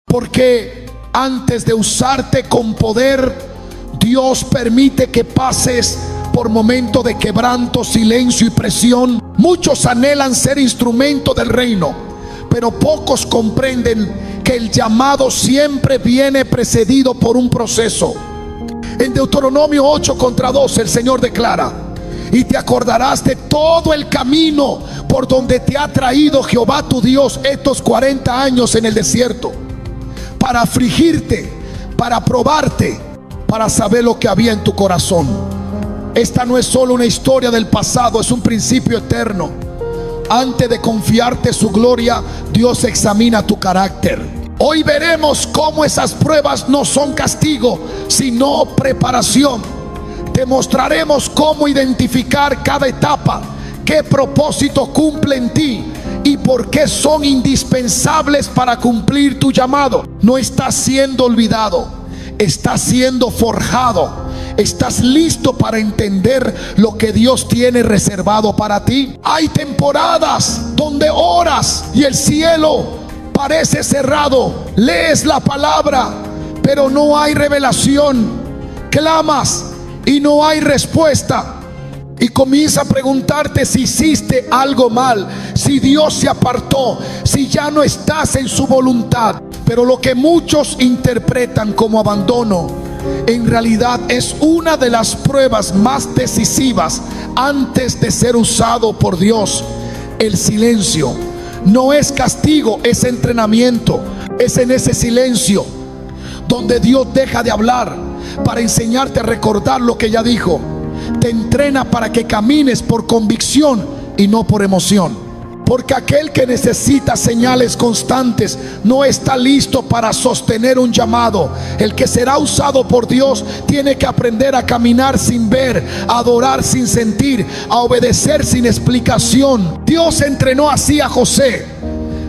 Porque antes de usarte con poder, Dios permite que pases por momentos de quebranto, silencio y presión. Muchos anhelan ser instrumento del reino, pero pocos comprenden que el llamado siempre viene precedido por un proceso. En Deuteronomio 8:12 el Señor declara: y te acordarás de todo el camino por donde te ha traído Jehová tu Dios estos 40 años en el desierto, para afligirte, para probarte, para saber lo que había en tu corazón. Esta no es solo una historia del pasado, es un principio eterno. Antes de confiarte su gloria, Dios examina tu carácter. Hoy veremos cómo esas pruebas no son castigo, sino preparación. Te mostraremos cómo identificar cada etapa, qué propósito cumple en ti y por qué son indispensables para cumplir tu llamado. No estás siendo olvidado, estás siendo forjado. Estás listo para entender lo que Dios tiene reservado para ti. Hay temporadas donde oras y el cielo parece cerrado. Lees la palabra, pero no hay revelación. Clamas y no hay respuesta. Y comienza a preguntarte si hiciste algo mal, si Dios se apartó, si ya no estás en su voluntad. Pero lo que muchos interpretan como abandono, en realidad es una de las pruebas más decisivas antes de ser usado por Dios. El silencio no es castigo, es entrenamiento. Es en ese silencio donde Dios deja de hablar para enseñarte a recordar lo que ya dijo. Te entrena para que camines por convicción y no por emoción. Porque aquel que necesita señales constantes no está listo para sostener un llamado. El que será usado por Dios tiene que aprender a caminar sin ver, a adorar sin sentir, a obedecer sin explicación. Dios entrenó así a José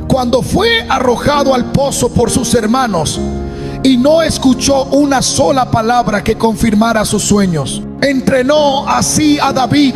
cuando fue arrojado al pozo por sus hermanos y no escuchó una sola palabra que confirmara sus sueños. Entrenó así a David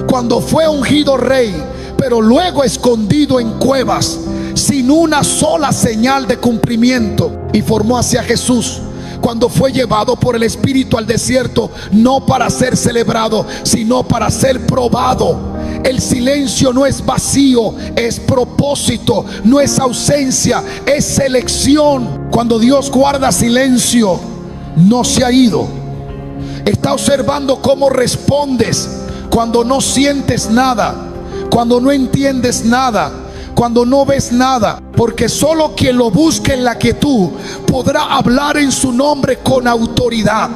cuando fue ungido rey, pero luego escondido en cuevas sin una sola señal de cumplimiento. Y formó hacia Jesús cuando fue llevado por el Espíritu al desierto, no para ser celebrado, sino para ser probado. El silencio no es vacío, es propósito, no es ausencia, es selección. Cuando Dios guarda silencio, no se ha ido. Está observando cómo respondes cuando no sientes nada, cuando no entiendes nada, cuando no ves nada. Porque solo quien lo busque en la quietud podrá hablar en su nombre con autoridad.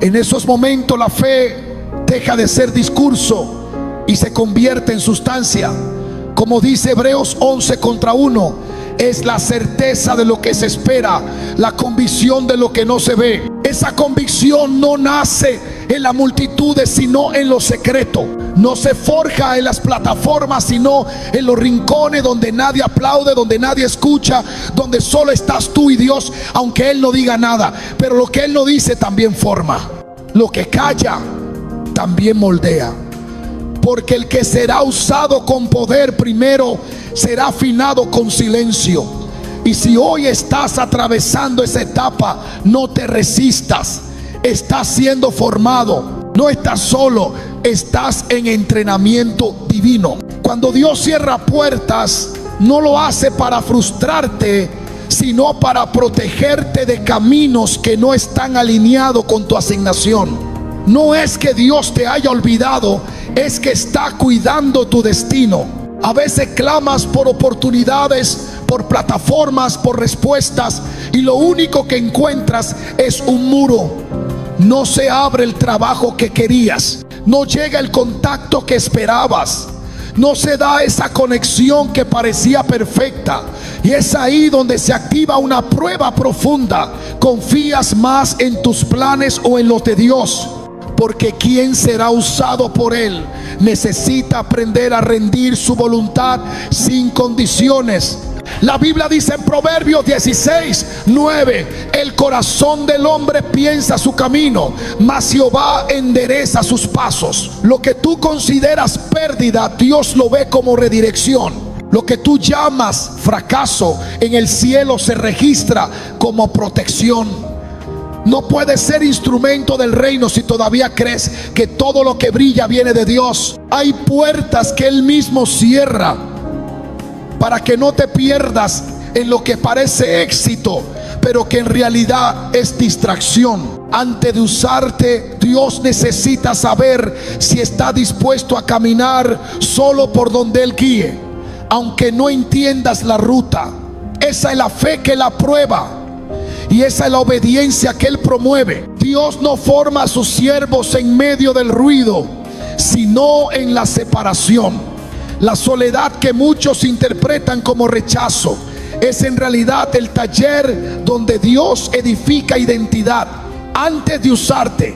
En esos momentos la fe deja de ser discurso y se convierte en sustancia. Como dice Hebreos 11:1, es la certeza de lo que se espera, la convicción de lo que no se ve. Esa convicción no nace en las multitudes, sino en lo secreto. No se forja en las plataformas, sino en los rincones donde nadie aplaude, donde nadie escucha, donde solo estás tú y Dios, aunque Él no diga nada. Pero lo que Él no dice también forma. Lo que calla también moldea. Porque el que será usado con poder primero será afinado con silencio. Y si hoy estás atravesando esa etapa, no te resistas. Estás siendo formado. No estás solo, estás en entrenamiento divino. Cuando Dios cierra puertas, no lo hace para frustrarte, sino para protegerte de caminos que no están alineados con tu asignación. No es que Dios te haya olvidado, es que está cuidando tu destino. A veces clamas por oportunidades, por plataformas, por respuestas, y lo único que encuentras es un muro. No se abre el trabajo que querías, no llega el contacto que esperabas, no se da esa conexión que parecía perfecta. Y es ahí donde se activa una prueba profunda. ¿Confías más en tus planes o en los de Dios? Porque quien será usado por Él necesita aprender a rendir su voluntad sin condiciones. La Biblia dice en Proverbios 16:9: el corazón del hombre piensa su camino, mas Jehová endereza sus pasos. Lo que tú consideras pérdida, Dios lo ve como redirección. Lo que tú llamas fracaso, en el cielo se registra como protección. No puedes ser instrumento del reino si todavía crees que todo lo que brilla viene de Dios. Hay puertas que Él mismo cierra para que no te pierdas en lo que parece éxito, pero que en realidad es distracción. Antes de usarte, Dios necesita saber si está dispuesto a caminar solo por donde Él guíe, aunque no entiendas la ruta. Esa es la fe que Él aprueba, y esa es la obediencia que Él promueve. Dios no forma a sus siervos en medio del ruido, sino en la separación. La soledad que muchos interpretan como rechazo es en realidad el taller donde Dios edifica identidad. Antes de usarte,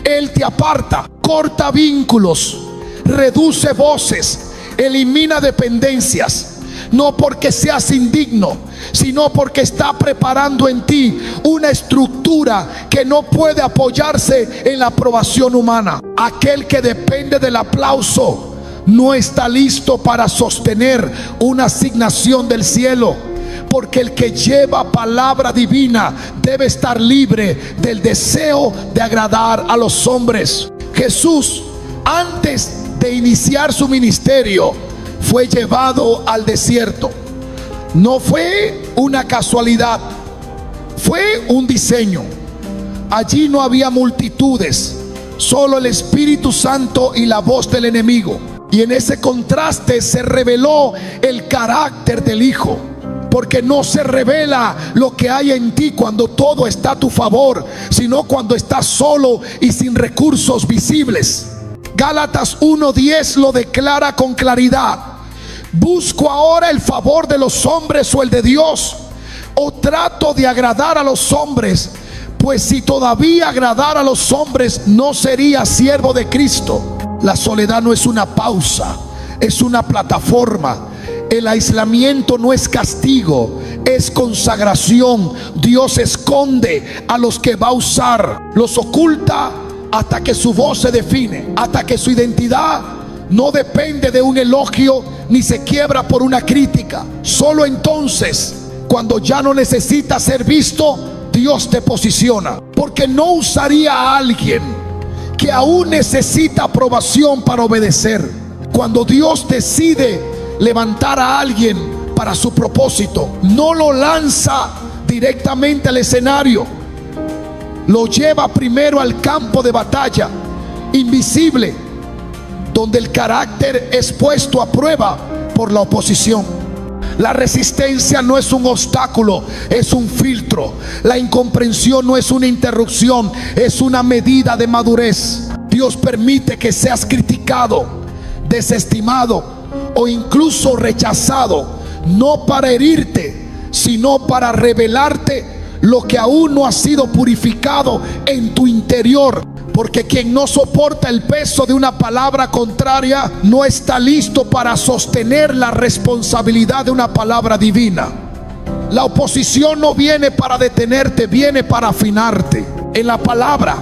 Él te aparta, corta vínculos, reduce voces, elimina dependencias. No porque seas indigno, sino porque está preparando en ti una estructura que no puede apoyarse en la aprobación humana. Aquel que depende del aplauso no está listo para sostener una asignación del cielo. Porque el que lleva palabra divina debe estar libre del deseo de agradar a los hombres. Jesús, antes de iniciar su ministerio, fue llevado al desierto. No fue una casualidad, fue un diseño. Allí no había multitudes, solo el Espíritu Santo y la voz del enemigo. Y en ese contraste se reveló el carácter del Hijo. Porque no se revela lo que hay en ti cuando todo está a tu favor, sino cuando estás solo y sin recursos visibles. Gálatas 1:10 lo declara con claridad. ¿Busco ahora el favor de los hombres o el de Dios? ¿O trato de agradar a los hombres? Pues si todavía agradara a los hombres, no sería siervo de Cristo. La soledad no es una pausa, es una plataforma. El aislamiento no es castigo, es consagración. Dios esconde a los que va a usar, los oculta hasta que su voz se define, hasta que su identidad no depende de un elogio ni se quiebra por una crítica. Solo entonces, cuando ya no necesita ser visto, Dios te posiciona. Porque no usaría a alguien que aún necesita aprobación para obedecer. Cuando Dios decide levantar a alguien para su propósito, no lo lanza directamente al escenario, lo lleva primero al campo de batalla invisible, donde el carácter es puesto a prueba por la oposición. La resistencia no es un obstáculo, es un filtro. La incomprensión no es una interrupción, es una medida de madurez. Dios permite que seas criticado, desestimado o incluso rechazado, no para herirte, sino para revelarte lo que aún no ha sido purificado en tu interior. Porque quien no soporta el peso de una palabra contraria no está listo para sostener la responsabilidad de una palabra divina. La oposición no viene para detenerte, viene para afinarte. En la palabra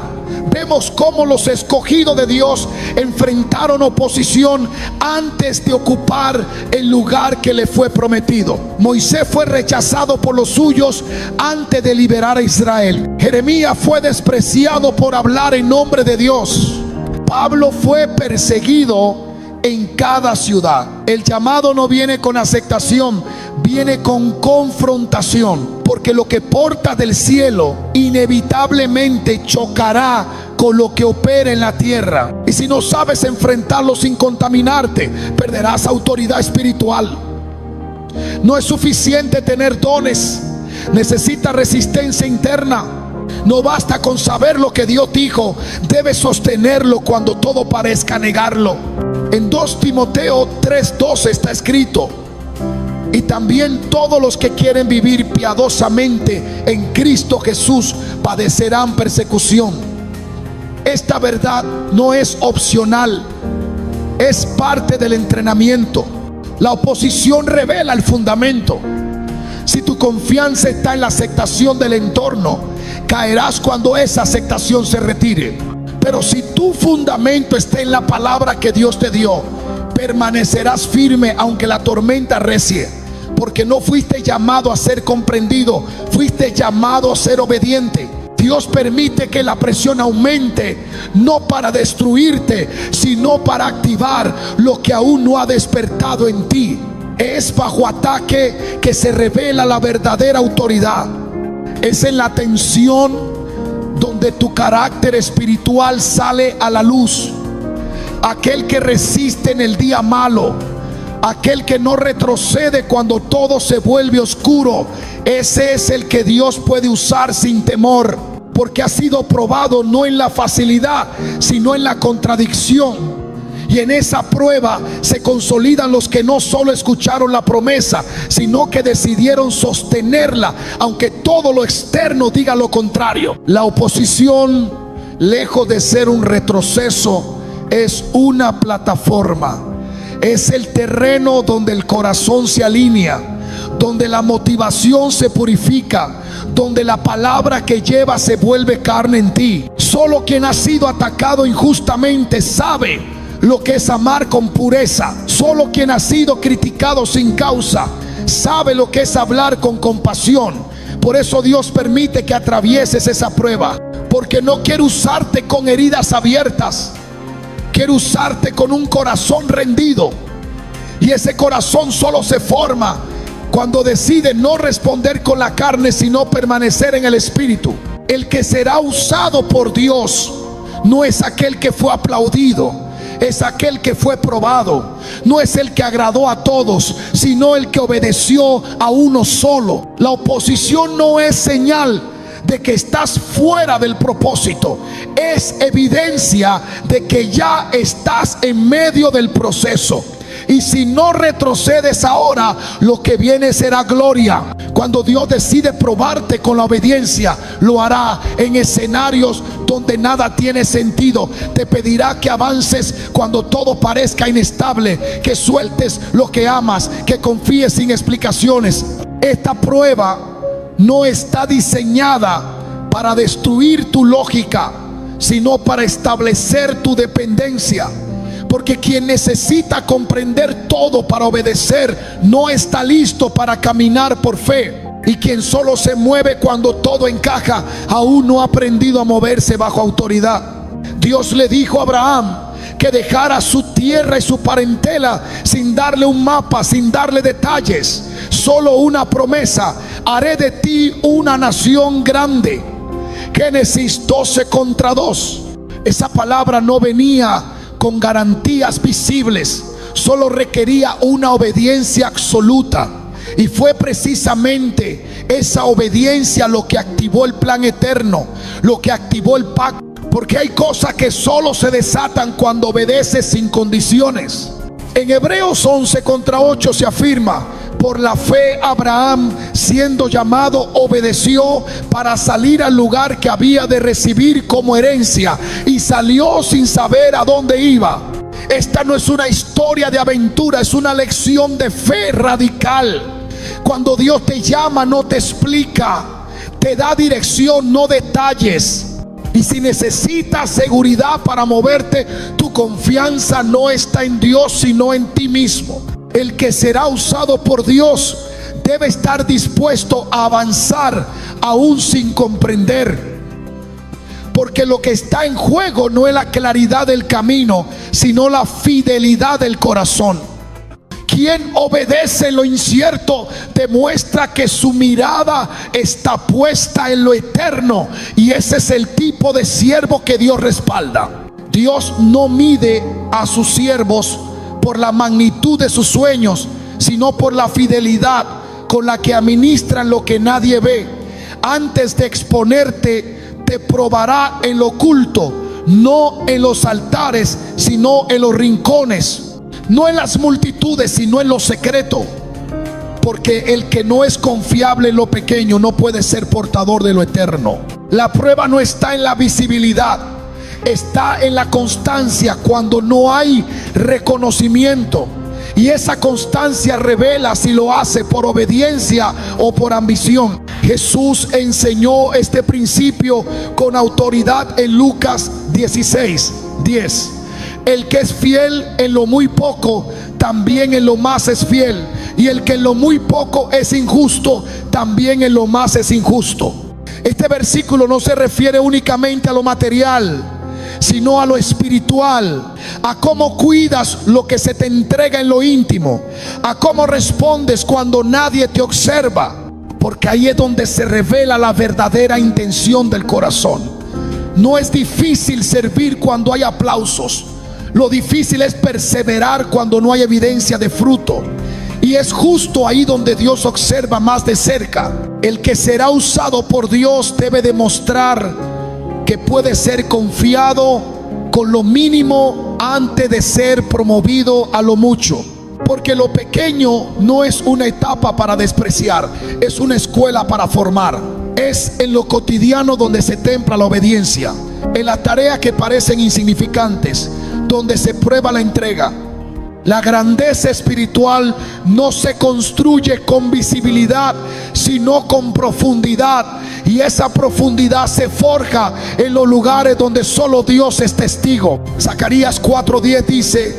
vemos cómo los escogidos de Dios enfrentaron oposición antes de ocupar el lugar que le fue prometido. Moisés fue rechazado por los suyos antes de liberar a Israel. Jeremías fue despreciado por hablar en nombre de Dios. Pablo fue perseguido en cada ciudad. El llamado no viene con aceptación, viene con confrontación. Porque lo que porta del cielo inevitablemente chocará con lo que opera en la tierra. Y si no sabes enfrentarlo sin contaminarte, perderás autoridad espiritual. No es suficiente tener dones, necesita resistencia interna. No basta con saber lo que Dios dijo, debes sostenerlo cuando todo parezca negarlo. En 2 Timoteo 3:12 está escrito: y también todos los que quieren vivir piadosamente en Cristo Jesús padecerán persecución. Esta verdad no es opcional, es parte del entrenamiento. La oposición revela el fundamento. Si tu confianza está en la aceptación del entorno, caerás cuando esa aceptación se retire. Pero si tu fundamento está en la palabra que Dios te dio, permanecerás firme aunque la tormenta arrecie, porque no fuiste llamado a ser comprendido, fuiste llamado a ser obediente. Dios permite que la presión aumente, no para destruirte, sino para activar lo que aún no ha despertado en ti. Es bajo ataque que se revela la verdadera autoridad. Es en la tensión donde tu carácter espiritual sale a la luz. Aquel que resiste en el día malo, aquel que no retrocede cuando todo se vuelve oscuro, ese es el que Dios puede usar sin temor, porque ha sido probado no en la facilidad, sino en la contradicción. Y en esa prueba se consolidan los que no solo escucharon la promesa, sino que decidieron sostenerla, aunque todo lo externo diga lo contrario. La oposición, lejos de ser un retroceso, es una plataforma. Es el terreno donde el corazón se alinea, donde la motivación se purifica, donde la palabra que lleva se vuelve carne en ti. Solo quien ha sido atacado injustamente sabe lo que es amar con pureza. Solo quien ha sido criticado sin causa sabe lo que es hablar con compasión. Por eso Dios permite que atravieses esa prueba, porque no quiere usarte con heridas abiertas, quiere usarte con un corazón rendido. Y ese corazón solo se forma cuando decide no responder con la carne, sino permanecer en el espíritu. El que será usado por Dios no es aquel que fue aplaudido, es aquel que fue probado. No es el que agradó a todos, sino el que obedeció a uno solo. La oposición no es señal de que estás fuera del propósito, es evidencia de que ya estás en medio del proceso. Y si no retrocedes ahora, lo que viene será gloria. Cuando Dios decide probarte con la obediencia, lo hará en escenarios donde nada tiene sentido. Te pedirá que avances cuando todo parezca inestable, que sueltes lo que amas, que confíes sin explicaciones. Esta prueba no está diseñada para destruir tu lógica, sino para establecer tu dependencia. Porque quien necesita comprender todo para obedecer no está listo para caminar por fe. Y quien solo se mueve cuando todo encaja, aún no ha aprendido a moverse bajo autoridad. Dios le dijo a Abraham que dejara su tierra y su parentela sin darle un mapa, sin darle detalles, solo una promesa: haré de ti una nación grande. Génesis 12:2. Esa palabra no venía con garantías visibles, solo requería una obediencia absoluta. Y fue precisamente esa obediencia lo que activó el plan eterno, lo que activó el pacto. Porque hay cosas que solo se desatan cuando obedeces sin condiciones. En Hebreos 11:8 se afirma: por la fe Abraham, siendo llamado, obedeció para salir al lugar que había de recibir como herencia, y salió sin saber a dónde iba. Esta no es una historia de aventura, es una lección de fe radical. Cuando Dios te llama, no te explica, te da dirección, no detalles. Y si necesitas seguridad para moverte, tu confianza no está en Dios, sino en ti mismo. El que será usado por Dios debe estar dispuesto a avanzar aún sin comprender, porque lo que está en juego no es la claridad del camino, sino la fidelidad del corazón. Quien obedece en lo incierto demuestra que su mirada está puesta en lo eterno, y ese es el tipo de siervo que Dios respalda. Dios no mide a sus siervos por la magnitud de sus sueños, sino por la fidelidad con la que administran lo que nadie ve. Antes de exponerte, te probará en lo oculto, no en los altares, sino en los rincones. No en las multitudes, sino en lo secreto. Porque el que no es confiable en lo pequeño no puede ser portador de lo eterno. La prueba no está en la visibilidad, está en la constancia cuando no hay reconocimiento. Y esa constancia revela si lo hace por obediencia o por ambición. Jesús enseñó este principio con autoridad en Lucas 16:10. El que es fiel en lo muy poco, también en lo más es fiel. Y el que en lo muy poco es injusto, también en lo más es injusto. Este versículo no se refiere únicamente a lo material, sino a lo espiritual, a cómo cuidas lo que se te entrega en lo íntimo, a cómo respondes cuando nadie te observa, porque ahí es donde se revela la verdadera intención del corazón. No es difícil servir cuando hay aplausos, lo difícil es perseverar cuando no hay evidencia de fruto. Y es justo ahí donde Dios observa más de cerca. El que será usado por Dios debe demostrar que puede ser confiado con lo mínimo antes de ser promovido a lo mucho. Porque lo pequeño no es una etapa para despreciar, es una escuela para formar. Es en lo cotidiano donde se templa la obediencia, en las tareas que parecen insignificantes, donde se prueba la entrega. La grandeza espiritual no se construye con visibilidad, sino con profundidad. Y esa profundidad se forja en los lugares donde solo Dios es testigo. Zacarías 4:10 dice: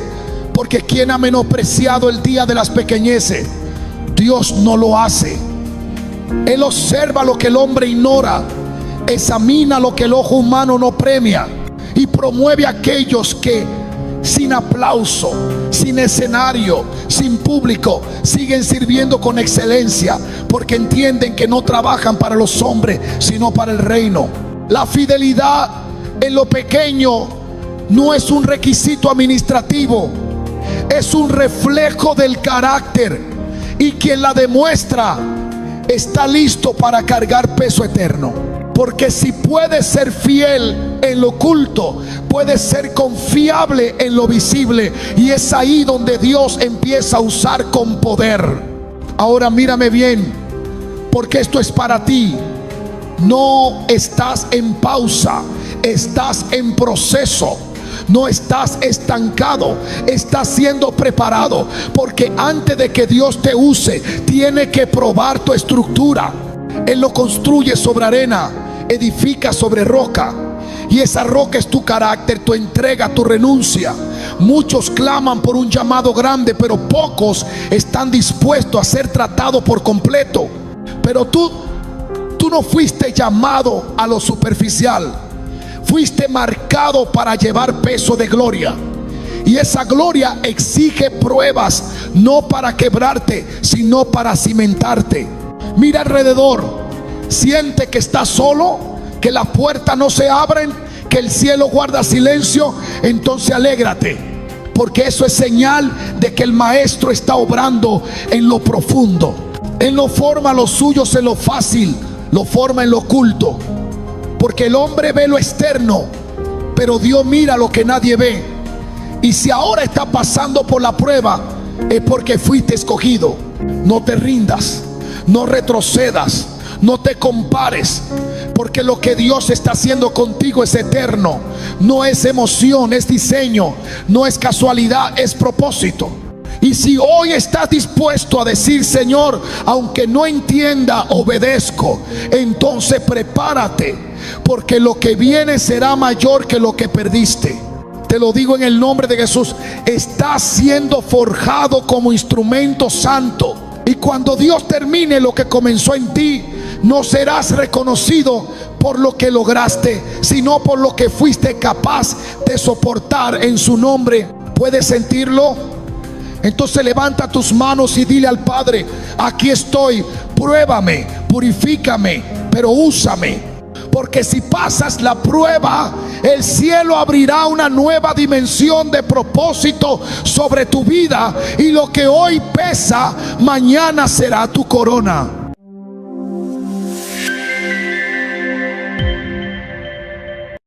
porque quien ha menospreciado el día de las pequeñeces, Dios no lo hace. Él observa lo que el hombre ignora, examina lo que el ojo humano no premia, y promueve a aquellos que sin aplauso, sin escenario, sin público, siguen sirviendo con excelencia, porque entienden que no trabajan para los hombres, sino para el reino. La fidelidad en lo pequeño no es un requisito administrativo, es un reflejo del carácter, y quien la demuestra está listo para cargar peso eterno. Porque si puedes ser fiel en lo oculto, puedes ser confiable en lo visible, y es ahí donde Dios empieza a usar con poder. Ahora mírame bien, porque esto es para ti. No estás en pausa, estás en proceso. No estás estancado, estás siendo preparado, porque antes de que Dios te use, tiene que probar tu estructura. Él lo construye sobre arena, edifica sobre roca, y esa roca es tu carácter, tu entrega, tu renuncia. Muchos claman por un llamado grande, pero pocos están dispuestos a ser tratados por completo. Pero tú no fuiste llamado a lo superficial, fuiste marcado para llevar peso de gloria. Y esa gloria exige pruebas, no para quebrarte, sino para cimentarte. Mira alrededor, siente que estás solo, que las puertas no se abren, que el cielo guarda silencio. Entonces alégrate, porque eso es señal de que el maestro está obrando en lo profundo. Él no forma los suyos en lo fácil, lo forma en lo oculto. Porque el hombre ve lo externo, pero Dios mira lo que nadie ve. Y si ahora está pasando por la prueba, es porque fuiste escogido. No te rindas, no retrocedas, no te compares, porque lo que Dios está haciendo contigo es eterno. No es emoción, es diseño. No es casualidad, es propósito. Y si hoy estás dispuesto a decir: Señor, aunque no entienda, obedezco, entonces prepárate, porque lo que viene será mayor que lo que perdiste. Te lo digo en el nombre de Jesús. Estás siendo forjado como instrumento santo, y cuando Dios termine lo que comenzó en ti, no serás reconocido por lo que lograste, sino por lo que fuiste capaz de soportar en su nombre. ¿Puedes sentirlo? Entonces levanta tus manos y dile al Padre: aquí estoy, pruébame, purifícame, pero úsame. Porque si pasas la prueba, el cielo abrirá una nueva dimensión de propósito sobre tu vida, y lo que hoy pesa, mañana será tu corona.